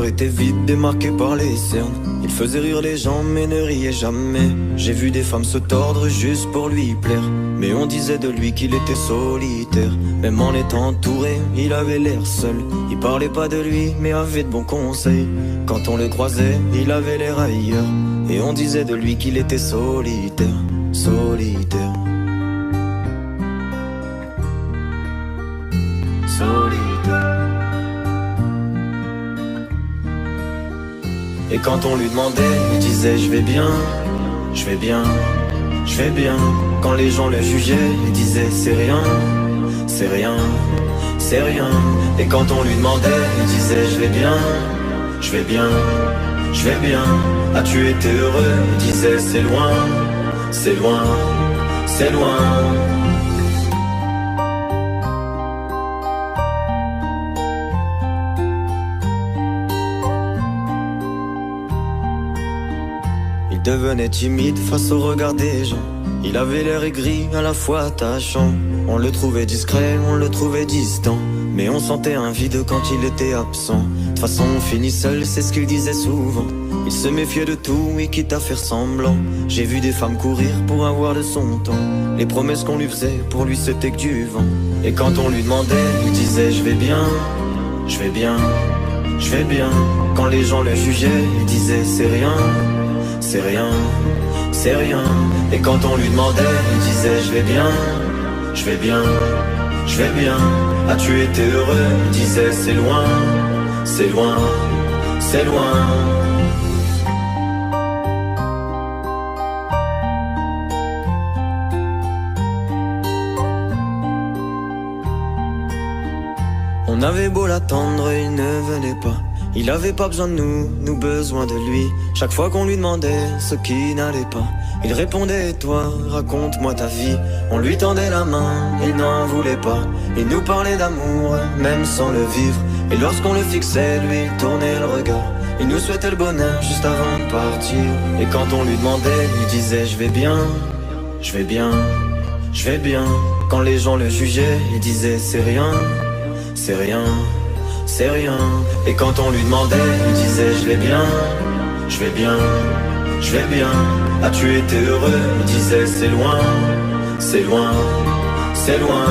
était vide, démarqué par les cernes. Il faisait rire les gens mais ne riait jamais. J'ai vu des femmes se tordre juste pour lui plaire, mais on disait de lui qu'il était solitaire. Même en étant entouré, il avait l'air seul. Il parlait pas de lui mais avait de bons conseils. Quand on le croisait, il avait l'air ailleurs, et on disait de lui qu'il était solitaire. Solitaire. Solitaire. Et quand on lui demandait, il disait je vais bien, je vais bien, je vais bien. Quand les gens le jugeaient, il disait c'est rien, c'est rien, c'est rien. Et quand on lui demandait, il disait je vais bien, je vais bien, je vais bien. As-tu été heureux? Il disait c'est loin, c'est loin, c'est loin. Il devenait timide face au regard des gens. Il avait l'air aigri, à la fois attachant. On le trouvait discret, on le trouvait distant, mais on sentait un vide quand il était absent. De toute façon on finit seul, c'est ce qu'il disait souvent. Il se méfiait de tout et quitte à faire semblant. J'ai vu des femmes courir pour avoir de son temps. Les promesses qu'on lui faisait, pour lui c'était que du vent. Et quand on lui demandait, il disait je vais bien, je vais bien, je vais bien. Quand les gens le jugeaient, il disait c'est rien, c'est rien, c'est rien. Et quand on lui demandait, il disait je vais bien, je vais bien, je vais bien. As-tu été heureux? Il disait c'est loin, c'est loin, c'est loin. On avait beau l'attendre, il ne venait pas. Il avait pas besoin de nous, nous besoin de lui. Chaque fois qu'on lui demandait ce qui n'allait pas, il répondait toi, raconte-moi ta vie. On lui tendait la main, il n'en voulait pas. Il nous parlait d'amour, même sans le vivre. Et lorsqu'on le fixait, lui il tournait le regard. Il nous souhaitait le bonheur juste avant de partir. Et quand on lui demandait, il disait je vais bien, je vais bien, je vais bien. Quand les gens le jugeaient, il disait c'est rien, c'est rien, c'est rien. Et quand on lui demandait, il disait je vais bien, je vais bien, je vais bien. As-tu été heureux? Il disait c'est loin, c'est loin, c'est loin.